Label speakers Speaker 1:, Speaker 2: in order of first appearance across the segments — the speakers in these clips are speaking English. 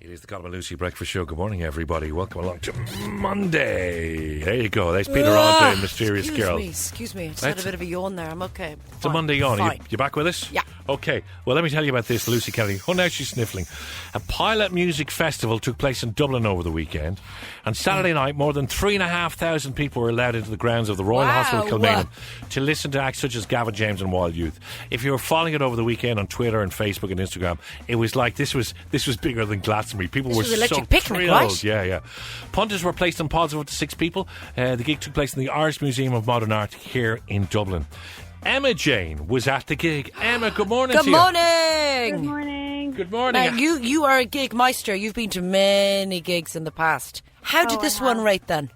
Speaker 1: It is the Colm and Lucy Breakfast Show. Good morning, everybody. Welcome along to Monday. There you go. There's Peter Andre and Mysterious Girl.
Speaker 2: Excuse me. I just had a bit of a yawn there. I'm okay.
Speaker 1: It's a Monday yawn. You back with us?
Speaker 2: Yeah.
Speaker 1: Okay. Well, let me tell you about this, Lucy Kennedy. Oh, now she's sniffling. A pilot music festival took place in Dublin over the weekend. And Saturday night, more than 3,500 people were allowed into the grounds of the Royal Hospital Kilmainham to listen to acts such as Gavin James and Wild Youth. If you were following it over the weekend on Twitter and Facebook and Instagram, it was like this was bigger than Glastonbury. People were so
Speaker 2: picnic,
Speaker 1: thrilled.
Speaker 2: right?
Speaker 1: Yeah. Punters were placed in pods of up to 6 people. The gig took place in the Irish Museum of Modern Art here in Dublin. Emma Jane was at the gig. Emma, good morning to you.
Speaker 2: Good morning.
Speaker 3: Good morning.
Speaker 1: Good morning.
Speaker 2: Now, you are a gig meister. You've been to many gigs in the past. How did this one rate then?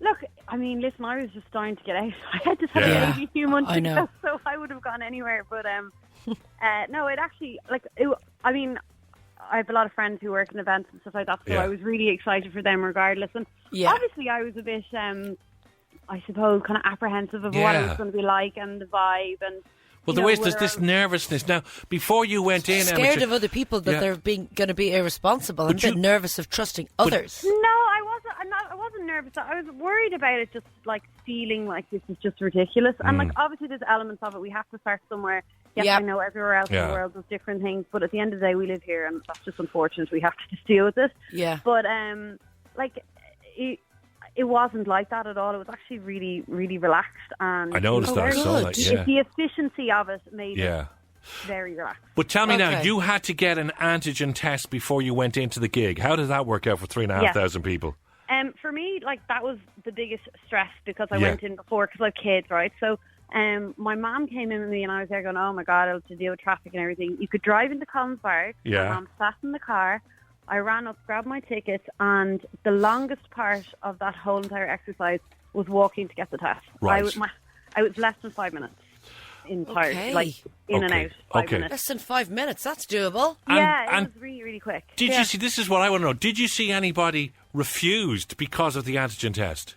Speaker 3: Look, I mean, listen, I was just dying to get out. I had this happen maybe a few months ago, so I would have gone anywhere. But no, it actually, I mean, I have a lot of friends who work in events and stuff like that, so I was really excited for them regardless. And obviously I was a bit, I suppose, kind of apprehensive of what it was going to be like and the vibe. And
Speaker 1: well, there's this nervousness. Now, before you went in,
Speaker 2: scared of other people that they're going to be irresponsible and a bit nervous of trusting others.
Speaker 3: No, I wasn't nervous. I was worried about it, just like feeling like this is just ridiculous. And like obviously there's elements of it. We have to start somewhere. Yes, I know everywhere else in the world there's different things, but at the end of the day, we live here, and that's just unfortunate. We have to just deal with it. Yeah. But it wasn't like that at all. It was actually really, really relaxed, and
Speaker 1: I noticed that.
Speaker 3: The efficiency of it made it very relaxed.
Speaker 1: But tell me now, you had to get an antigen test before you went into the gig. How did that work out for 3,500 people?
Speaker 3: For me, that was the biggest stress because I went in before because I have kids, right? So. My mum came in with me and I was there going, oh my God, I have to deal with traffic and everything. You could drive into Colm's Park. My mum sat in the car. I ran up, grabbed my ticket, and the longest part of that whole entire exercise was walking to get the test. Right. I was less than 5 minutes entirely, in and out. 5 minutes.
Speaker 2: Less than 5 minutes, that's doable.
Speaker 3: And it was really, really quick.
Speaker 1: Did you see, this is what I want to know, did you see anybody refused because of the antigen test?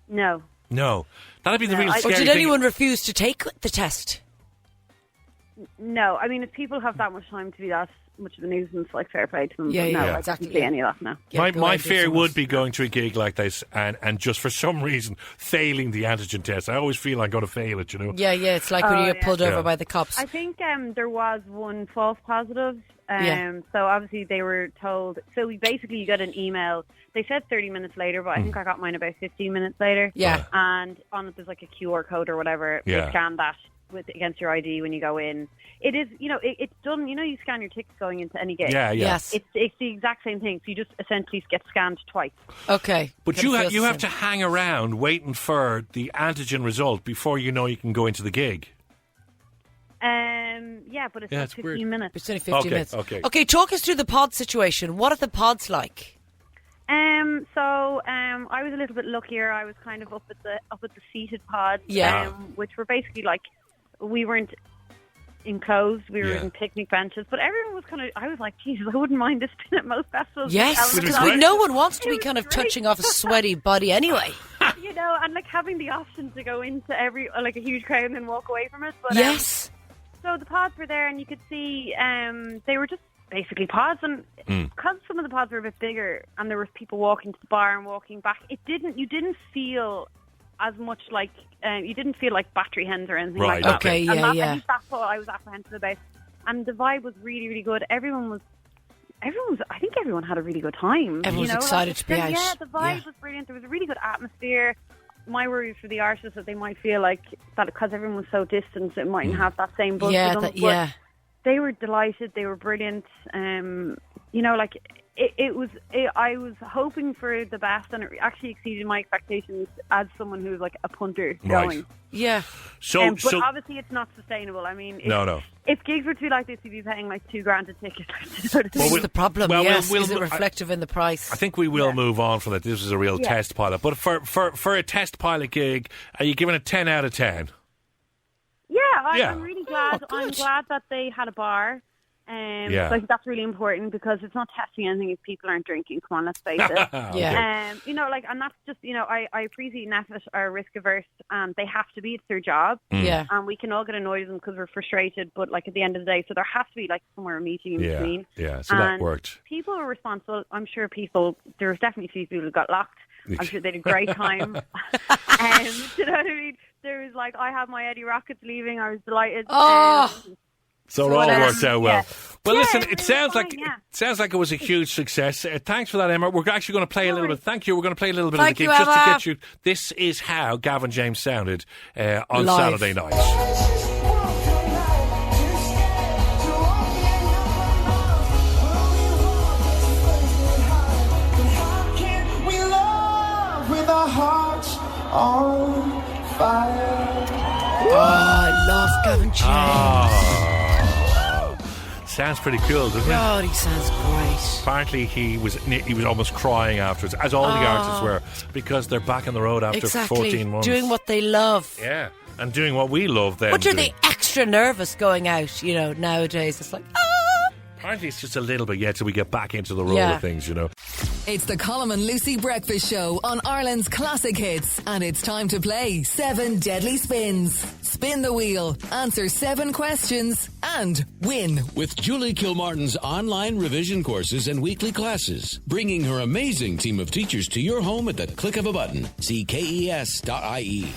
Speaker 3: No.
Speaker 1: That'd be the real scary thing.
Speaker 2: Or did anyone refuse to take the test?
Speaker 3: No. I mean, if people have that much time to be that much of a nuisance, like, fair play to them. I didn't see any of that, no.
Speaker 1: My fear would be going to a gig like this and just for some reason failing the antigen test. I always feel I'm going to fail it, you know.
Speaker 2: Yeah, it's like when you get pulled over by the cops.
Speaker 3: I think there was one false positive. So obviously they were told. So you got an email. They said 30 minutes later, but I think I got mine about 15 minutes later. Yeah. And on it there's like a QR code or whatever. You scan that against your ID when you go in. It is, it's done. You scan your tickets going into any gig.
Speaker 1: Yeah.
Speaker 3: Yes. It's the exact same thing. So you just essentially get scanned twice.
Speaker 2: Okay.
Speaker 1: But you have to hang around waiting for the antigen result before you know you can go into the gig.
Speaker 3: But it's like 15 minutes.
Speaker 2: It's only 15 minutes.
Speaker 1: Okay,
Speaker 2: talk us through the pod situation. What are the pods like?
Speaker 3: I was a little bit luckier. I was kind of up at the seated pods, which were basically like, we weren't enclosed, we were in picnic benches, but everyone was kind of, I was like, Jesus, I wouldn't mind this been at most festivals.
Speaker 2: Yes, because no one wants to be kind of touching off a sweaty body anyway.
Speaker 3: And like having the option to go into a huge crowd and then walk away from it. But,
Speaker 2: yes.
Speaker 3: So the pods were there, and you could see they were just basically pods, and because some of the pods were a bit bigger, and there were people walking to the bar and walking back, you didn't feel as much like you didn't feel like battery hens or anything like that.
Speaker 2: Okay,
Speaker 3: and I think that's what I was apprehensive about. And the vibe was really, really good. I think everyone had a really good time.
Speaker 2: Everyone was excited to be out.
Speaker 3: Yeah, the vibe was brilliant. There was a really good atmosphere. My worry for the artists that they might feel like that because everyone was so distant, it mightn't have that same buzz. But they were delighted. They were brilliant. I was hoping for the best, and it actually exceeded my expectations as someone who was like a punter going.
Speaker 2: Yeah.
Speaker 3: But obviously it's not sustainable. I mean, if gigs were to be like this, you'd be paying like $2,000 a ticket.
Speaker 2: This is the problem. Is it reflective in the price?
Speaker 1: I think we will move on from that. This is a real test pilot. But for a test pilot gig, are you giving it 10 out of 10?
Speaker 3: Yeah, I'm really glad. I'm glad that they had a bar. So I think that's really important because it's not testing anything if people aren't drinking. Come on, let's face it.
Speaker 2: Yeah.
Speaker 3: And that's just, I appreciate NPHET are risk averse and they have to be. It's their job.
Speaker 2: Yeah.
Speaker 3: And we can all get annoyed with them because we're frustrated. But at the end of the day, so there has to be somewhere a meeting in between.
Speaker 1: Yeah. So that worked.
Speaker 3: People are responsible. I'm sure there was definitely a few people who got locked. I'm sure they had a great time. Do you know what I mean? There was I had my Eddie Rockets leaving. I was delighted.
Speaker 1: So it all worked out well.
Speaker 3: Yeah.
Speaker 1: Well, listen,
Speaker 3: it
Speaker 1: it sounds
Speaker 3: fine,
Speaker 1: like it was a huge success. Thanks for that, Emma. We're actually going to play a little bit. Thank you. We're going to play a little bit of the gig just to get you. This is how Gavin James sounded on
Speaker 2: Live.
Speaker 1: Saturday night.
Speaker 4: On fire.
Speaker 2: Oh, I love Gavin James.
Speaker 1: Sounds pretty cool, doesn't it?
Speaker 2: God, he sounds great.
Speaker 1: Apparently, he was almost crying afterwards, as all the artists were, because they're back on the road after 14 months.
Speaker 2: Doing what they love.
Speaker 1: Yeah, and doing what we love then.
Speaker 2: But are they extra nervous going out, nowadays? It's
Speaker 1: Apparently it's just a little bit till we get back into the role of things,
Speaker 5: It's the Colm and Lucy Breakfast Show on Ireland's Classic Hits. And it's time to play 7 Deadly Spins. Spin the wheel, answer 7 questions, and win.
Speaker 6: With Julie Kilmartin's online revision courses and weekly classes, bringing her amazing team of teachers to your home at the click of a button. See KES.ie.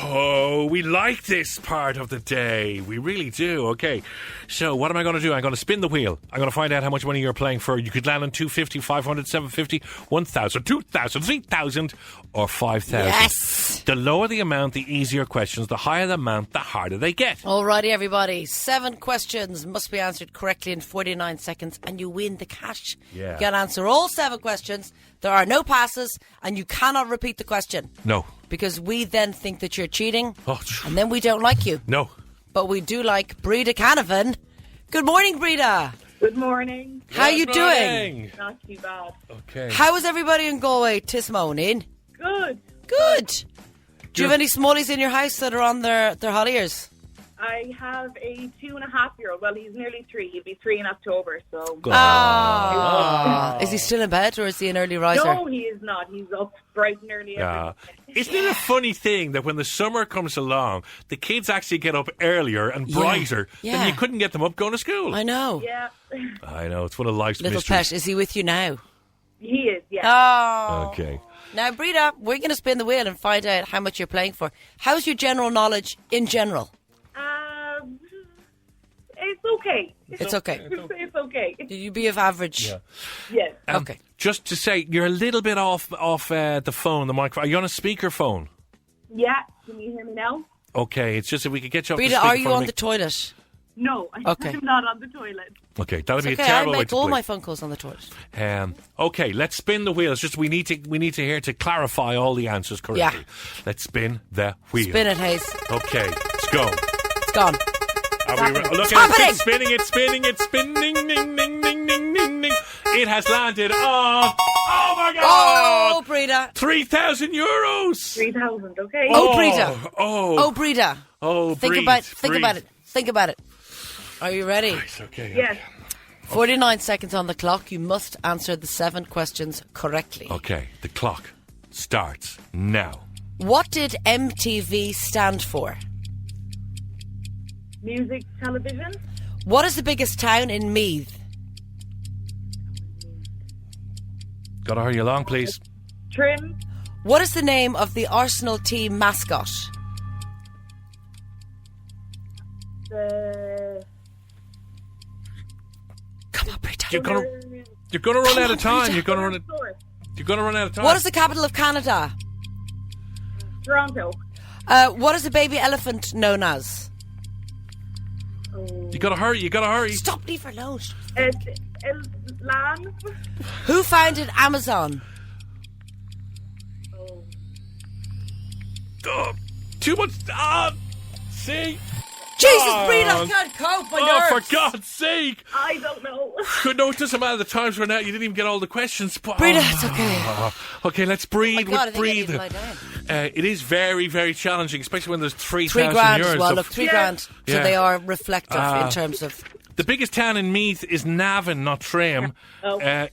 Speaker 1: Oh, we like this part of the day. We really do. Okay, so what am I going to do? I'm going to spin the wheel. I'm going to find out how much money you're playing for. You could land on 250, 500, 750, 1,000, 2,000, 3,000 or 5,000.
Speaker 2: Yes!
Speaker 1: The lower the amount, the easier questions. The higher the amount, the harder they get.
Speaker 2: Alrighty, everybody. 7 questions must be answered correctly in 49 seconds and you win the cash.
Speaker 1: Yeah.
Speaker 2: You can answer all 7 questions. There are no passes and you cannot repeat the question.
Speaker 1: No.
Speaker 2: Because we then think that you're cheating,
Speaker 1: Oh,
Speaker 2: and then we don't like you.
Speaker 1: No.
Speaker 2: But we do like Breda Canavan. Good morning, Breda.
Speaker 7: Good morning.
Speaker 2: How you doing?
Speaker 7: Not too bad.
Speaker 1: Okay.
Speaker 2: How is everybody in Galway this morning?
Speaker 7: Good.
Speaker 2: Good. Do you have any smallies in your house that are on their hot ears?
Speaker 7: I have a 2.5-year-old. Well, he's nearly 3. He'll be 3 in October, so...
Speaker 2: Is he still in bed or is he an early riser?
Speaker 7: No, he is not. He's up bright and early every day.
Speaker 1: Isn't it a funny thing that when the summer comes along, the kids actually get up earlier and brighter than you couldn't get them up going to school?
Speaker 2: I know.
Speaker 7: Yeah.
Speaker 1: I know. It's one of life's
Speaker 2: Little
Speaker 1: mysteries.
Speaker 2: pet, is he with you now?
Speaker 7: He is, yeah.
Speaker 2: Oh.
Speaker 1: Okay.
Speaker 2: Now, Breda, we're going to spin the wheel and find out how much you're playing for. How's your general knowledge in general?
Speaker 7: It's okay.
Speaker 2: It's okay.
Speaker 7: It's okay.
Speaker 2: You be of average.
Speaker 1: Yeah.
Speaker 7: Yes.
Speaker 2: Okay.
Speaker 1: Just to say, you're a little bit off the phone, the microphone. Are you on a speakerphone?
Speaker 7: Yeah. Can you hear me now?
Speaker 1: Okay. It's just if we could get you off
Speaker 2: Breda,
Speaker 1: the speakerphone.
Speaker 2: are you on the toilet?
Speaker 7: No,
Speaker 2: Okay.
Speaker 7: I'm not on the toilet.
Speaker 1: Okay, that would be a
Speaker 2: Okay, I
Speaker 1: terrible way
Speaker 2: make
Speaker 1: to
Speaker 2: all
Speaker 1: play.
Speaker 2: my phone calls on the toilet.
Speaker 1: Okay, let's spin the wheel. It's just we need to hear to clarify all the answers correctly.
Speaker 2: Yeah.
Speaker 1: Let's spin the wheel.
Speaker 2: Spin it, Hayes.
Speaker 1: Okay, let's go.
Speaker 2: It's gone.
Speaker 1: Look
Speaker 2: Stop
Speaker 1: at
Speaker 2: it!
Speaker 1: it's spinning, ding, ding, ding, ding, ding, ding, ding. It has landed on. Oh my God!
Speaker 2: Oh, Breda.
Speaker 1: 3,000 euros.
Speaker 7: 3,000. Okay.
Speaker 2: Oh, Breda.
Speaker 1: Oh,
Speaker 2: Breda.
Speaker 1: oh,
Speaker 2: Think
Speaker 1: breathe,
Speaker 2: about
Speaker 1: breathe.
Speaker 2: it. Think about it. Are you ready?
Speaker 1: Right, okay.
Speaker 7: Yes.
Speaker 2: 49 seconds on the clock. You must answer the 7 questions correctly.
Speaker 1: Okay, the clock starts now.
Speaker 2: What did MTV stand for?
Speaker 7: Music, television.
Speaker 2: What is the biggest town in Meath?
Speaker 1: Gotta hurry along, please.
Speaker 7: Trim.
Speaker 2: What is the name of the Arsenal team mascot? Come on, Breda.
Speaker 1: You're gonna run out of time.
Speaker 2: Breda.
Speaker 1: You're gonna run out of time.
Speaker 2: What is the capital of Canada?
Speaker 7: Toronto.
Speaker 2: What is a baby elephant known as?
Speaker 1: You gotta hurry.
Speaker 2: Stop, leave her alone.
Speaker 7: Lan.
Speaker 2: Who founded Amazon?
Speaker 1: Oh, too much. See?
Speaker 2: Jesus, Breda, I can't cope. My
Speaker 1: Oh,
Speaker 2: nerves.
Speaker 1: for God's sake!
Speaker 7: I don't know.
Speaker 1: Good, no, it doesn't matter the times run out. You didn't even get all the questions.
Speaker 2: Breda, it's okay.
Speaker 1: Okay, let's breathe.
Speaker 2: Oh my God, I think I
Speaker 1: breathe.
Speaker 2: need to lie down.
Speaker 1: It is very, very challenging, especially when there's 3,000
Speaker 2: €3,000
Speaker 1: euros.
Speaker 2: as well.
Speaker 1: So
Speaker 2: Look, 3 grand. So
Speaker 1: Yeah.
Speaker 2: they are reflective in terms of
Speaker 1: The biggest town in Meath is Navan, not Trim.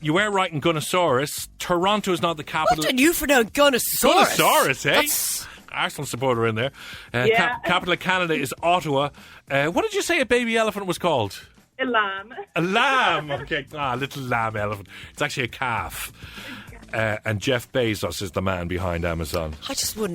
Speaker 1: You were right in Gunnosaurus. Toronto is not the capital.
Speaker 2: What did you for now, Gunnosaurus?
Speaker 1: Gunnosaurus, eh?
Speaker 2: That's...
Speaker 1: Arsenal supporter in there. Capital of Canada is Ottawa. What did you say a baby elephant was called?
Speaker 7: A lamb.
Speaker 1: A lamb. Okay, little lamb elephant. It's actually a calf. And Jeff Bezos is the man behind Amazon.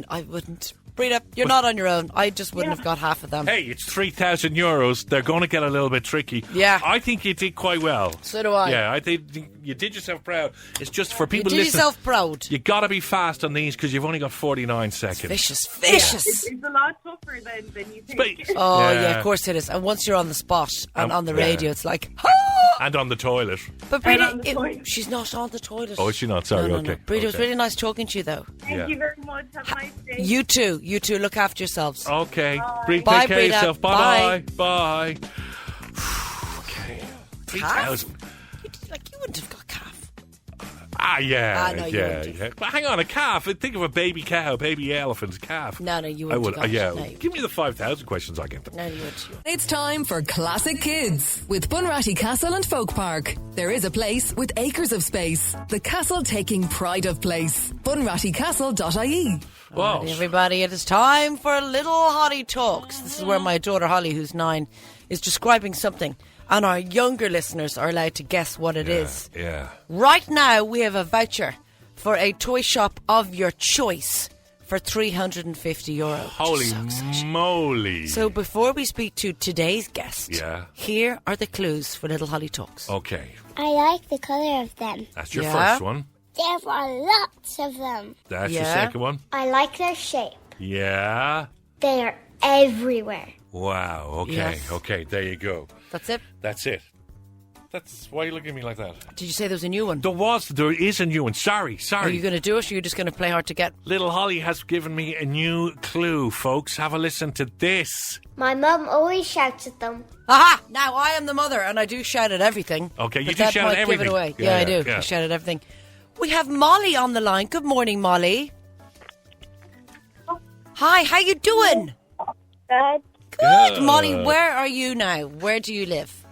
Speaker 2: I wouldn't. Breda, you're not on your own. I just wouldn't have got half of them.
Speaker 1: Hey, it's €3,000. They're going to get a little bit tricky.
Speaker 2: Yeah.
Speaker 1: I think you did quite well.
Speaker 2: So do I.
Speaker 1: Yeah, I think you did yourself proud. It's just for people
Speaker 2: You did
Speaker 1: listening.
Speaker 2: yourself proud.
Speaker 1: You got to be fast on these because you've only got 49 seconds.
Speaker 2: Vicious.
Speaker 7: It's a lot tougher than you think.
Speaker 2: Oh, yeah, of course it is. And once you're on the spot and on the radio, it's like, ah!
Speaker 1: And on the toilet.
Speaker 2: But Breda, she's not on the toilet.
Speaker 1: Oh, is she not? Sorry,
Speaker 2: no.
Speaker 1: okay.
Speaker 2: Breda, it was
Speaker 1: Okay.
Speaker 2: really nice talking to you, though.
Speaker 7: Thank you very much. Have a nice day.
Speaker 2: You too. Look after yourselves.
Speaker 1: Okay.
Speaker 2: Bye,
Speaker 1: Take care of
Speaker 2: Breda.
Speaker 1: yourself. Bye. Bye. Okay. 3,000.
Speaker 2: You wouldn't have got calf.
Speaker 1: Yeah.
Speaker 2: no, you wouldn't have.
Speaker 1: Yeah. But hang on, a calf. Think of a baby cow, baby elephant, calf.
Speaker 2: No, you
Speaker 1: I
Speaker 2: wouldn't
Speaker 1: would.
Speaker 2: have got
Speaker 1: Yeah.
Speaker 2: No,
Speaker 1: Give me the 5,000 questions. I get them.
Speaker 2: No, you wouldn't.
Speaker 5: It's time for Classic Kids with Bunratty Castle and Folk Park. There is a place with acres of space. The castle taking pride of place. bunrattycastle.ie.
Speaker 1: Well,
Speaker 2: Alrighty, everybody, it is time for Little Holly Talks. This is where my daughter Holly, who's 9, is describing something, and our younger listeners are allowed to guess what it is.
Speaker 1: Yeah.
Speaker 2: Right now, we have a voucher for a toy shop of your choice for €350.
Speaker 1: Holy moly.
Speaker 2: So before we speak to today's guest, here are the clues for Little Holly Talks.
Speaker 1: Okay.
Speaker 8: I like the colour of them.
Speaker 1: That's your first one.
Speaker 8: There are lots of them.
Speaker 1: That's your second one.
Speaker 8: I like their shape.
Speaker 1: Yeah.
Speaker 8: They are everywhere.
Speaker 1: Wow. Okay.
Speaker 2: Yes.
Speaker 1: Okay. There you go.
Speaker 2: That's it.
Speaker 1: That's it. Why are you looking at me like that?
Speaker 2: Did you say there was a new one?
Speaker 1: There is a new one. Sorry.
Speaker 2: Are you going to do it, or are you just going to play hard to get?
Speaker 1: Little Holly has given me a new clue, folks. Have a listen to this.
Speaker 8: My mum always shouts at them.
Speaker 2: Aha! Now I am the mother, and I do shout at everything.
Speaker 1: Okay, you
Speaker 2: but
Speaker 1: do
Speaker 2: that
Speaker 1: shout at
Speaker 2: might
Speaker 1: everything.
Speaker 2: Give it away.
Speaker 1: Yeah,
Speaker 2: I do.
Speaker 1: yeah.
Speaker 2: I shout at everything. We have Molly on the line. Good morning, Molly. Hi, how you doing? Good. Molly, where are you now? Where do you live?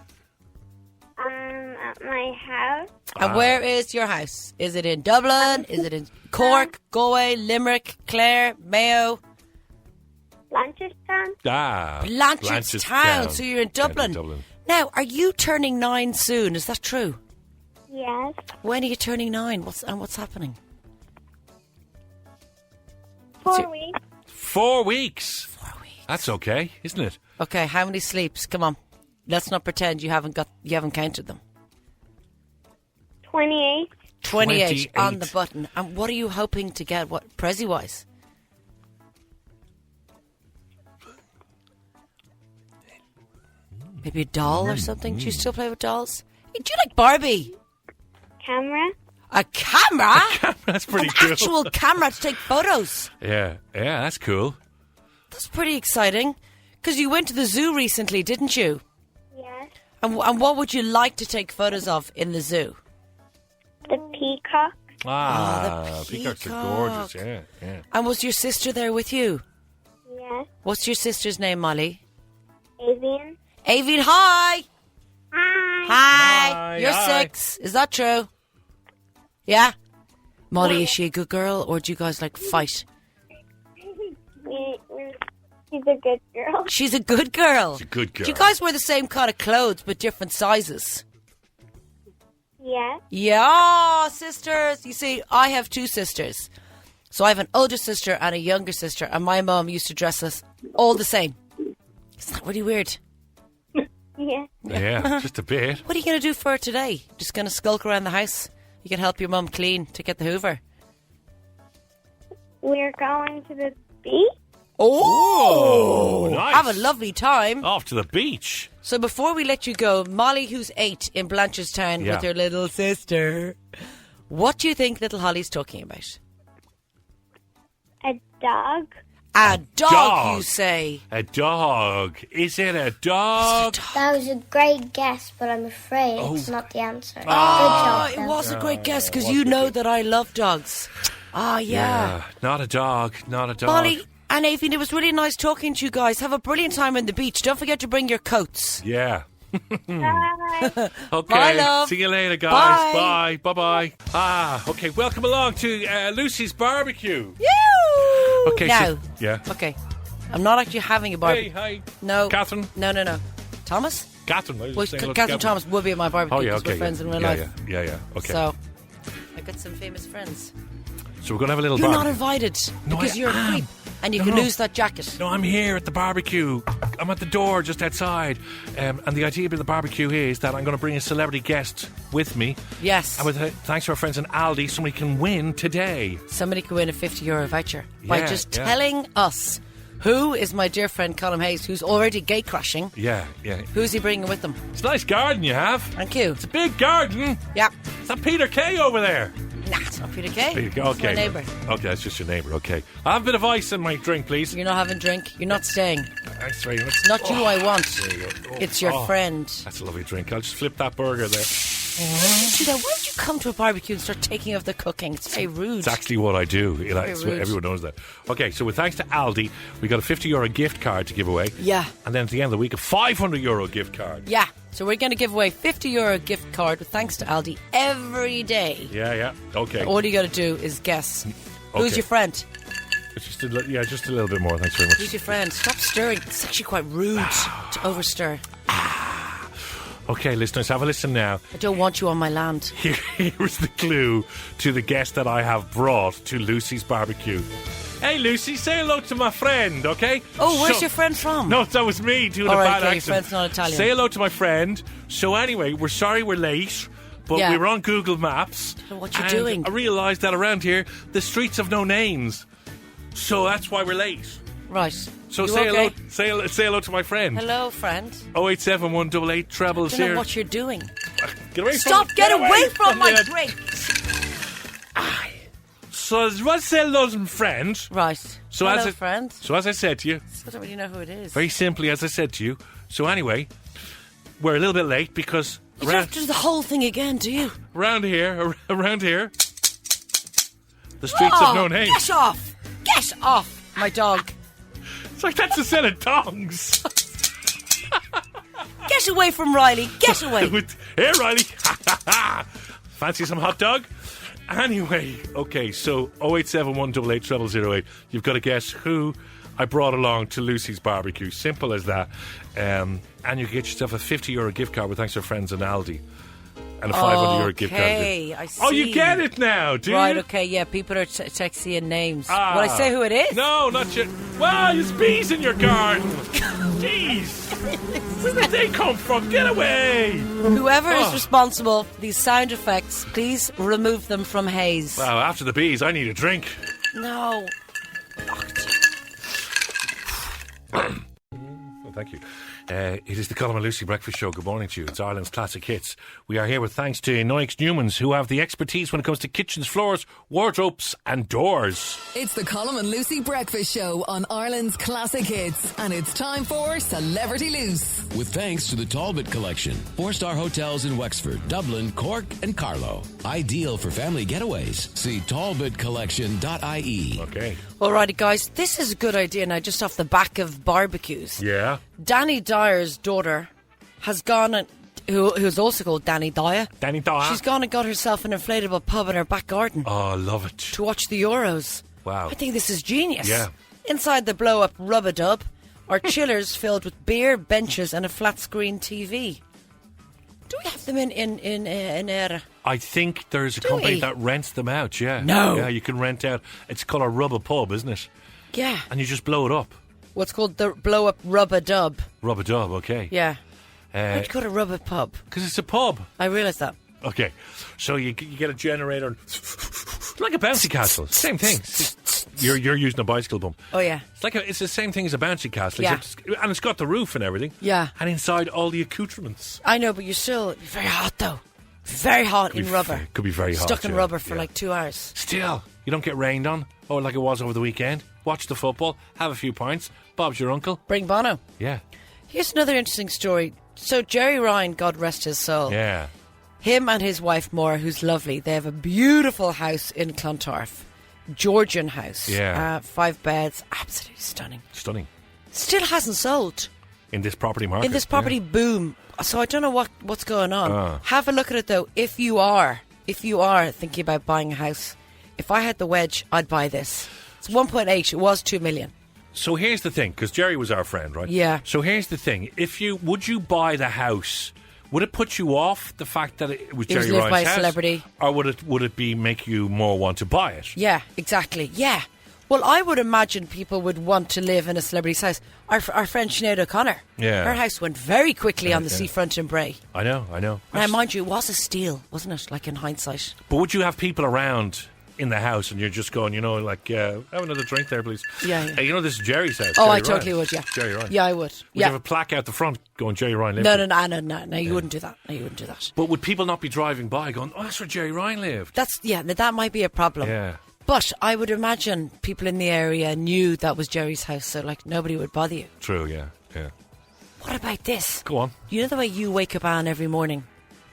Speaker 8: At my house.
Speaker 2: And where is your house? Is it in Dublin? Is it in Cork, Galway, Limerick, Clare, Mayo?
Speaker 8: Blanchardstown.
Speaker 2: Blanchardstown. So you're in Dublin. Now, are you turning 9 soon? Is that true?
Speaker 8: Yes.
Speaker 2: When are you turning 9? What's happening?
Speaker 8: 4 weeks.
Speaker 1: 4 weeks. 4 weeks. That's okay, isn't it?
Speaker 2: Okay, how many sleeps? Come on. Let's not pretend you haven't counted them.
Speaker 8: 28.
Speaker 2: 28 on the button. And what are you hoping to get? What Prezi-wise? Maybe a doll or something? Do you still play with dolls? Do you like Barbie?
Speaker 8: Camera.
Speaker 2: A camera?
Speaker 1: That's pretty
Speaker 2: An
Speaker 1: cool.
Speaker 2: actual camera to take photos.
Speaker 1: Yeah, that's cool.
Speaker 2: That's pretty exciting. Because you went to the zoo recently, didn't you?
Speaker 8: Yes.
Speaker 2: And what would you like to take photos of in the zoo?
Speaker 8: The peacock.
Speaker 2: the
Speaker 1: peacocks are gorgeous. Yeah.
Speaker 2: And was your sister there with you?
Speaker 8: Yes.
Speaker 2: What's your sister's name, Molly?
Speaker 8: Avian.
Speaker 2: Avian, hi!
Speaker 8: Hi.
Speaker 2: Hi! You're
Speaker 1: hi.
Speaker 2: 6. Is that true? Yeah? Molly, is she a good girl, or do you guys like fight?
Speaker 8: She's a good girl.
Speaker 2: She's a good girl.
Speaker 1: She's a good girl.
Speaker 2: Do you guys wear the same kind of clothes but different sizes?
Speaker 8: Yes.
Speaker 2: Yeah, sisters. You see, I have 2 sisters. So I have an older sister and a younger sister, and my mum used to dress us all the same. Isn't that really weird?
Speaker 8: Yeah.
Speaker 1: Yeah, just a bit.
Speaker 2: What are you going to do for her today? Just going to skulk around the house? You can help your mum clean to get the hoover.
Speaker 8: We're going to the beach.
Speaker 2: Oh,
Speaker 1: nice.
Speaker 2: Have a lovely time.
Speaker 1: Off to the beach.
Speaker 2: So before we let you go, Molly, who's 8 in Blanchardstown with her little sister, what do you think little Holly's talking about?
Speaker 8: A dog.
Speaker 2: A dog, you say?
Speaker 1: A dog. Is it a dog?
Speaker 8: That was a great guess, but I'm afraid it's not the answer.
Speaker 2: Oh,
Speaker 8: Good job,
Speaker 2: it
Speaker 8: then.
Speaker 2: was a great guess because you know that I love dogs. Oh, yeah.
Speaker 1: Not a dog. Not a dog.
Speaker 2: Molly and Avian, it was really nice talking to you guys. Have a brilliant time on the beach. Don't forget to bring your coats.
Speaker 1: Yeah.
Speaker 7: Bye.
Speaker 1: Okay.
Speaker 2: Bye, love.
Speaker 1: See you later, guys.
Speaker 2: Bye.
Speaker 1: Bye. Bye. Okay. Welcome along to Lucy's barbecue.
Speaker 2: You.
Speaker 1: Okay.
Speaker 2: Now.
Speaker 1: Yeah.
Speaker 2: Okay. I'm not actually having a barbecue.
Speaker 1: Hey, hi.
Speaker 2: No.
Speaker 1: Catherine.
Speaker 2: No. Thomas?
Speaker 1: Catherine. I was
Speaker 2: Well,
Speaker 1: saying hello to
Speaker 2: Catherine Thomas would be at my barbecue
Speaker 1: Oh yeah.
Speaker 2: because
Speaker 1: Okay.
Speaker 2: we're friends in real
Speaker 1: yeah,
Speaker 2: life.
Speaker 1: Yeah. Okay.
Speaker 2: So, I've got some famous friends.
Speaker 1: So we're gonna have a little
Speaker 2: You're not
Speaker 1: barbecue.
Speaker 2: invited
Speaker 1: No,
Speaker 2: because
Speaker 1: I
Speaker 2: you're a
Speaker 1: am.
Speaker 2: creep and you
Speaker 1: No,
Speaker 2: can
Speaker 1: no.
Speaker 2: lose that jacket.
Speaker 1: No, I'm here at the barbecue. I'm at the door just outside. And the idea of the barbecue is that I'm going to bring a celebrity guest with me.
Speaker 2: Yes.
Speaker 1: And thanks to our friends in Aldi, somebody can win today.
Speaker 2: Somebody could win a €50 voucher by
Speaker 1: Yeah,
Speaker 2: just
Speaker 1: yeah.
Speaker 2: telling us who is my dear friend Colm Hayes, who's already gay crashing.
Speaker 1: Yeah.
Speaker 2: Who's he bringing with them?
Speaker 1: It's a nice garden you have.
Speaker 2: Thank you.
Speaker 1: It's a big garden.
Speaker 2: Yeah.
Speaker 1: Is that Peter Kay over there?
Speaker 2: Nah, it's not Peter Kay.
Speaker 1: Peter Kay,
Speaker 2: It's my
Speaker 1: okay.
Speaker 2: neighbour.
Speaker 1: Okay, that's just your neighbour. Okay. I'll have a bit of ice in my drink, please.
Speaker 2: You're not having a drink. You're not staying.
Speaker 1: Thanks very much.
Speaker 2: It's not you I want.
Speaker 1: There you go. Oh,
Speaker 2: It's your friend.
Speaker 1: That's a lovely drink. I'll just flip that burger there.
Speaker 2: Gee, why did you come to a barbecue and start taking off the cooking? It's very rude.
Speaker 1: It's actually what I do.
Speaker 2: rude.
Speaker 1: Everyone knows that. Okay, so with thanks to Aldi, we got a €50 gift card to give away.
Speaker 2: Yeah.
Speaker 1: And then at the end of the week, a €500 gift card.
Speaker 2: Yeah. So we're going to give away €50 gift card with thanks to Aldi every day.
Speaker 1: Yeah. Okay.
Speaker 2: All you got to do is guess. Who's
Speaker 1: Okay.
Speaker 2: your friend?
Speaker 1: It's just a little bit more. Thanks very much.
Speaker 2: Who's your friend? Stop stirring. It's actually quite rude to overstir.
Speaker 1: Okay, listeners, have a listen now.
Speaker 2: I don't want you on my land.
Speaker 1: Here's the clue to the guest that I have brought to Lucy's barbecue. Hey, Lucy, say hello to my friend, okay?
Speaker 2: Oh, where's your friend from?
Speaker 1: No, that was me doing
Speaker 2: All
Speaker 1: a
Speaker 2: right,
Speaker 1: bad
Speaker 2: okay, your
Speaker 1: accent.
Speaker 2: friend's not Italian.
Speaker 1: Say hello to my friend. So anyway, we're sorry we're late, but
Speaker 2: Yeah.
Speaker 1: we were on Google Maps.
Speaker 2: So what you
Speaker 1: and
Speaker 2: doing?
Speaker 1: I realised that around here, the streets have no names. So that's why we're late.
Speaker 2: Right.
Speaker 1: So
Speaker 2: You
Speaker 1: say
Speaker 2: okay?
Speaker 1: hello. Say hello to my friend.
Speaker 2: Hello, friend.
Speaker 1: 087 188
Speaker 2: I don't know
Speaker 1: 000.
Speaker 2: what you're doing.
Speaker 1: Get away
Speaker 2: Stop!
Speaker 1: from
Speaker 2: Get away from my
Speaker 1: the-
Speaker 2: drink!
Speaker 1: So what's hello to my friend?
Speaker 2: Right.
Speaker 1: So
Speaker 2: Hello,
Speaker 1: as I,
Speaker 2: friend.
Speaker 1: So as I said to you,
Speaker 2: I don't really know who it is.
Speaker 1: very simply, as I said to you. So anyway, we're a little bit late because
Speaker 2: You don't have to do the whole thing again, do you?
Speaker 1: around here, the streets have no name.
Speaker 2: Get off! Get off, my dog.
Speaker 1: It's like that's a set of tongs.
Speaker 2: Get away from Riley. Get away.
Speaker 1: Here, Riley. Fancy some hot dog? Anyway, okay, so 087 188 0008. You've got to guess who I brought along to Lucy's barbecue. Simple as that. And you can get yourself a €50 gift card with thanks to our friends in Aldi. And a €500 gift card.
Speaker 2: Okay, I see.
Speaker 1: Oh, you get it now, do
Speaker 2: Right,
Speaker 1: you?
Speaker 2: okay, yeah, people are texting in names.
Speaker 1: Ah.
Speaker 2: Will I say who it is?
Speaker 1: No, not yet. Wow, there's bees in your garden. Jeez. Where did they come from? Get away.
Speaker 2: Whoever is
Speaker 1: Oh.
Speaker 2: responsible for these sound effects, please remove them from Hayes.
Speaker 1: Wow, after the bees, I need a drink.
Speaker 2: No.
Speaker 1: Oh, thank you. It is the Colm and Lucy Breakfast Show. Good morning to you. It's Ireland's Classic Hits. We are here with thanks to Noix Newmans, who have the expertise when it comes to kitchens, floors, wardrobes and doors.
Speaker 5: It's the Colm and Lucy Breakfast Show on Ireland's Classic Hits. And it's time for Celebrity Loose.
Speaker 6: With thanks to the Talbot Collection, 4-star hotels in Wexford, Dublin, Cork and Carlow. Ideal for family getaways. See talbotcollection.ie.
Speaker 1: Okay.
Speaker 2: Alrighty, guys, this is a good idea now, just off the back of barbecues.
Speaker 1: Yeah.
Speaker 2: Danny Dyer's daughter has gone and who's also called Danny Dyer.
Speaker 1: Danny Dyer.
Speaker 2: She's gone and got herself an inflatable pub in her back garden
Speaker 1: Oh, I love it.
Speaker 2: to watch the Euros.
Speaker 1: Wow.
Speaker 2: I think this is genius.
Speaker 1: Yeah.
Speaker 2: Inside the blow-up rub-a-dub are chillers filled with beer, benches and a flat-screen TV. Do we have them in
Speaker 1: I think there's a
Speaker 2: Do
Speaker 1: company
Speaker 2: we?
Speaker 1: that rents them out, yeah.
Speaker 2: No.
Speaker 1: Yeah, you can rent out. It's called a rubber pub, isn't it?
Speaker 2: Yeah.
Speaker 1: And you just blow it up.
Speaker 2: What's called the blow-up rub-a-dub.
Speaker 1: Rubber dub, okay.
Speaker 2: Yeah. Why'd you go to rub a pub?
Speaker 1: Because it's a pub.
Speaker 2: I realise that.
Speaker 1: Okay. So you get a generator and like a bouncy castle. Same thing. You're using a bicycle bump.
Speaker 2: Oh, yeah.
Speaker 1: It's the same thing as a bouncy castle.
Speaker 2: Yeah.
Speaker 1: And it's got the roof and everything.
Speaker 2: Yeah.
Speaker 1: And inside all the accoutrements.
Speaker 2: I know, but you're still very hot, though. Very hot in rubber.
Speaker 1: Could be very hot.
Speaker 2: Stuck in
Speaker 1: yeah,
Speaker 2: rubber for
Speaker 1: yeah.
Speaker 2: like 2 hours.
Speaker 1: Still, you don't get rained on. Or like it was over the weekend. Watch the football. Have a few pints. Bob's your uncle.
Speaker 2: Bring Bono.
Speaker 1: Yeah.
Speaker 2: Here's another interesting story. So Jerry Ryan, God rest his soul.
Speaker 1: Yeah.
Speaker 2: Him and his wife Maura, who's lovely, they have a beautiful house in Clontarf. Georgian house.
Speaker 1: Yeah.
Speaker 2: 5 beds. Absolutely stunning.
Speaker 1: Stunning.
Speaker 2: Still hasn't sold.
Speaker 1: in this property market.
Speaker 2: In this property boom. So I don't know what's going on. Have a look at it though. If you are thinking about buying a house, if I had the wedge, I'd buy this. It's 1.8. It was 2 million.
Speaker 1: So here's the thing, because Jerry was our friend, right?
Speaker 2: Yeah.
Speaker 1: So here's the thing: would you buy the house? Would it put you off the fact that it was Jerry Ryan's
Speaker 2: by a
Speaker 1: house,
Speaker 2: celebrity,
Speaker 1: or would it make you more want to buy it?
Speaker 2: Yeah, exactly. Yeah. Well, I would imagine people would want to live in a celebrity's house. Our friend Sinead O'Connor, her house went very quickly on the seafront in Bray.
Speaker 1: I know.
Speaker 2: And mind you, it was a steal, wasn't it? Like in hindsight.
Speaker 1: But would you have people around in the house and you're just going, have another drink there, please?
Speaker 2: Yeah.
Speaker 1: Hey, this is Jerry's house.
Speaker 2: Oh,
Speaker 1: Jerry
Speaker 2: I totally
Speaker 1: Ryan.
Speaker 2: would, yeah.
Speaker 1: Jerry Ryan.
Speaker 2: Yeah, I would.
Speaker 1: Would
Speaker 2: yeah.
Speaker 1: you have a plaque out the front going Jerry Ryan lived?
Speaker 2: No, you wouldn't do that. No, you wouldn't do that.
Speaker 1: But would people not be driving by going, oh, that's where Jerry Ryan lived?
Speaker 2: That might be a problem.
Speaker 1: Yeah.
Speaker 2: But I would imagine people in the area knew that was Jerry's house, so nobody would bother you.
Speaker 1: True, yeah.
Speaker 2: What about this?
Speaker 1: Go on.
Speaker 2: You know the way you wake up Anne every morning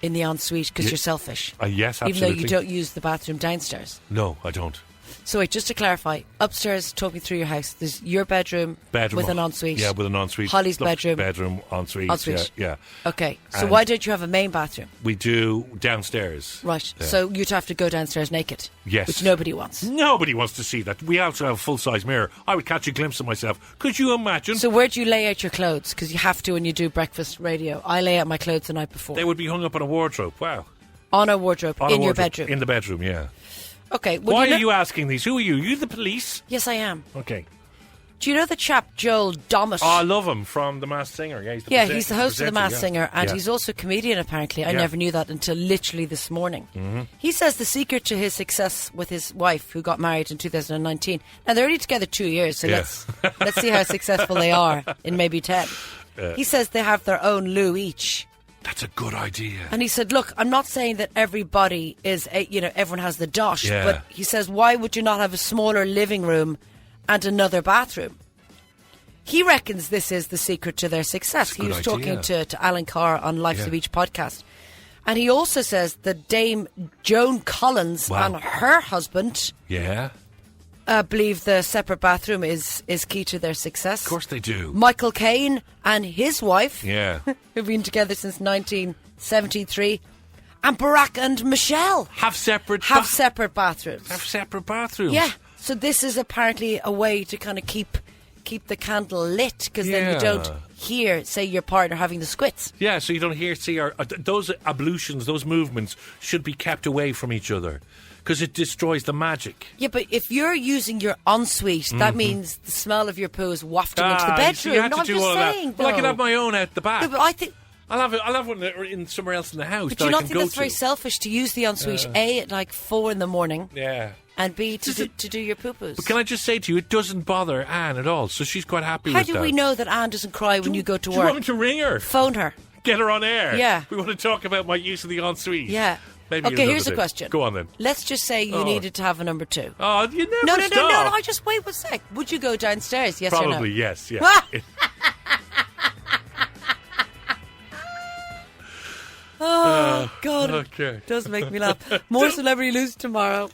Speaker 2: in the ensuite because you're selfish?
Speaker 1: Yes, absolutely.
Speaker 2: Even though you don't use the bathroom downstairs.
Speaker 1: No, I don't.
Speaker 2: So wait, just to clarify, upstairs, talk me through your house. There's your bedroom with an ensuite.
Speaker 1: Yeah, with an ensuite.
Speaker 2: Holly's bedroom.
Speaker 1: Ensuite. Yeah.
Speaker 2: Okay, so
Speaker 1: And
Speaker 2: why don't you have a main bathroom?
Speaker 1: We do downstairs.
Speaker 2: Right,
Speaker 1: Yeah.
Speaker 2: so you'd have to go downstairs naked.
Speaker 1: Yes.
Speaker 2: Which nobody wants.
Speaker 1: Nobody wants to see that. We also have a full-size mirror. I would catch a glimpse of myself. Could you imagine?
Speaker 2: So where do you lay out your clothes? Because you have to when you do breakfast radio. I lay out my clothes the night before.
Speaker 1: They would be hung up on a wardrobe. Wow.
Speaker 2: On a wardrobe. Your bedroom.
Speaker 1: In the bedroom, yeah.
Speaker 2: Okay. Well,
Speaker 1: why are you asking these? Who are you? You the police?
Speaker 2: Yes, I am.
Speaker 1: Okay.
Speaker 2: Do you know the chap Joel Dommett?
Speaker 1: Oh, I love him from The Masked Singer. Yeah,
Speaker 2: he's the host of The Masked Singer, and he's also a comedian, apparently. I never knew that until literally this morning.
Speaker 1: Mm-hmm.
Speaker 2: He says the secret to his success with his wife, who got married in 2019. Now, they're only together 2 years, so let's see how successful they are in maybe 10. He says they have their own loo each.
Speaker 1: That's a good idea.
Speaker 2: And he said, look, I'm not saying that everybody is, everyone has the dosh,
Speaker 1: Yeah.
Speaker 2: but he says, why would you not have a smaller living room and another bathroom? He reckons this is the secret to their success. He was talking to Alan Carr on Life's a Beach podcast. And he also says that Dame Joan Collins and her husband believe the separate bathroom is key to their success.
Speaker 1: Of course they do.
Speaker 2: Michael Caine and his wife, who've been together since 1973, and Barack and Michelle
Speaker 1: have separate
Speaker 2: bathrooms.
Speaker 1: Have separate bathrooms.
Speaker 2: Yeah. So this is apparently a way to kind of keep the candle lit, because then you don't hear, say, your partner having the squits.
Speaker 1: Yeah, so you don't hear, those ablutions, those movements should be kept away from each other, because it destroys the magic.
Speaker 2: Yeah, but if you're using your ensuite, that means the smell of your poo is wafting into the bedroom.
Speaker 1: You have to
Speaker 2: I'm
Speaker 1: do
Speaker 2: just
Speaker 1: all
Speaker 2: saying,
Speaker 1: that. Well, I can have my own out the back.
Speaker 2: No, but I think...
Speaker 1: I'll have one in somewhere else in the house.
Speaker 2: But
Speaker 1: that
Speaker 2: do you
Speaker 1: I
Speaker 2: not
Speaker 1: can
Speaker 2: think
Speaker 1: go
Speaker 2: that's very
Speaker 1: to.
Speaker 2: selfish to use the ensuite, A, at like 4 a.m,
Speaker 1: Yeah.
Speaker 2: and B, to do your poo-poos?
Speaker 1: But can I just say to you, it doesn't bother Anne at all, so she's quite happy with that.
Speaker 2: How do we know that Anne doesn't cry when you go to
Speaker 1: Do
Speaker 2: work?
Speaker 1: you want me to ring her?
Speaker 2: Phone her.
Speaker 1: Get her on air?
Speaker 2: Yeah.
Speaker 1: We want to talk about my use of the ensuite.
Speaker 2: Yeah.
Speaker 1: Maybe
Speaker 2: Okay, here's a question.
Speaker 1: Go on then.
Speaker 2: Let's just say you needed to have a number 2.
Speaker 1: Oh, you never
Speaker 2: No,
Speaker 1: stop.
Speaker 2: I just wait one sec. Would you go downstairs, yes
Speaker 1: Probably
Speaker 2: or no?
Speaker 1: yes, yeah.
Speaker 2: Oh, God.
Speaker 1: Okay.
Speaker 2: It does make me laugh. More Celebrity Lucy tomorrow.